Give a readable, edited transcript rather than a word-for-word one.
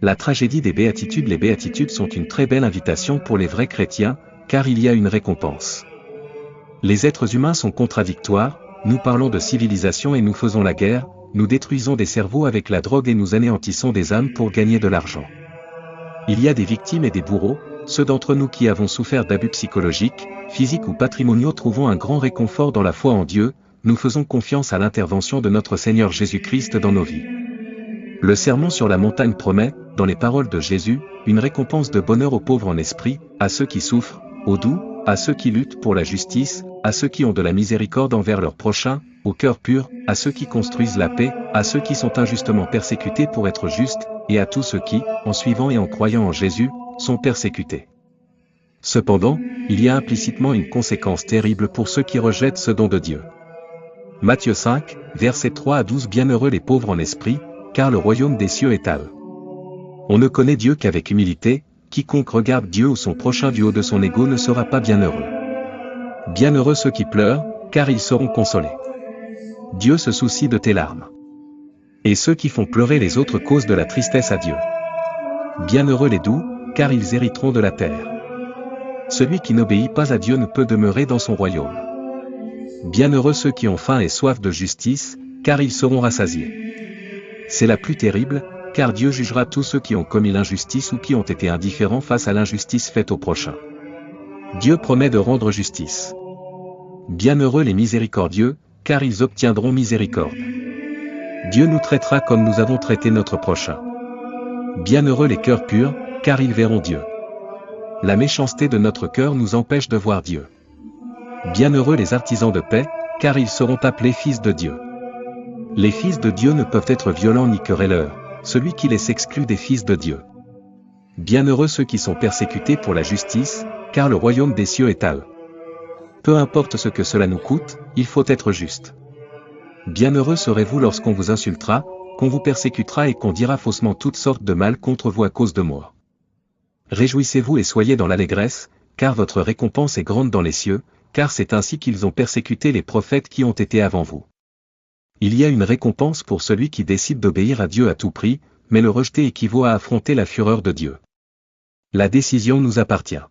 La tragédie des béatitudes. Les béatitudes sont une très belle invitation pour les vrais chrétiens, car il y a une récompense. Les êtres humains sont contradictoires, nous parlons de civilisation et nous faisons la guerre, nous détruisons des cerveaux avec la drogue et nous anéantissons des âmes pour gagner de l'argent. Il y a des victimes et des bourreaux, ceux d'entre nous qui avons souffert d'abus psychologiques, physiques ou patrimoniaux trouvons un grand réconfort dans la foi en Dieu, nous faisons confiance à l'intervention de notre Seigneur Jésus-Christ dans nos vies. Le sermon sur la montagne promet, dans les paroles de Jésus, une récompense de bonheur aux pauvres en esprit, à ceux qui souffrent, aux doux, à ceux qui luttent pour la justice, à ceux qui ont de la miséricorde envers leurs prochains, au cœur pur, à ceux qui construisent la paix, à ceux qui sont injustement persécutés pour être justes, et à tous ceux qui, en suivant et en croyant en Jésus, sont persécutés. Cependant, il y a implicitement une conséquence terrible pour ceux qui rejettent ce don de Dieu. Matthieu 5, versets 3 à 12. Bienheureux les pauvres en esprit, car le royaume des cieux est à eux. On ne connaît Dieu qu'avec humilité, quiconque regarde Dieu ou son prochain du haut de son ego ne sera pas bienheureux. Bienheureux ceux qui pleurent, car ils seront consolés. Dieu se soucie de tes larmes. Et ceux qui font pleurer les autres causent de la tristesse à Dieu. Bienheureux les doux, car ils hériteront de la terre. Celui qui n'obéit pas à Dieu ne peut demeurer dans son royaume. Bienheureux ceux qui ont faim et soif de justice, car ils seront rassasiés. C'est la plus terrible, car Dieu jugera tous ceux qui ont commis l'injustice ou qui ont été indifférents face à l'injustice faite au prochain. Dieu promet de rendre justice. Bienheureux les miséricordieux, car ils obtiendront miséricorde. Dieu nous traitera comme nous avons traité notre prochain. Bienheureux les cœurs purs, car ils verront Dieu. La méchanceté de notre cœur nous empêche de voir Dieu. Bienheureux les artisans de paix, car ils seront appelés fils de Dieu. Les fils de Dieu ne peuvent être violents ni querelleurs, celui qui les exclut des fils de Dieu. Bienheureux ceux qui sont persécutés pour la justice, car le royaume des cieux est à eux. Peu importe ce que cela nous coûte, il faut être juste. Bienheureux serez-vous lorsqu'on vous insultera, qu'on vous persécutera et qu'on dira faussement toutes sortes de mal contre vous à cause de moi. Réjouissez-vous et soyez dans l'allégresse, car votre récompense est grande dans les cieux, car c'est ainsi qu'ils ont persécuté les prophètes qui ont été avant vous. Il y a une récompense pour celui qui décide d'obéir à Dieu à tout prix, mais le rejeter équivaut à affronter la fureur de Dieu. La décision nous appartient.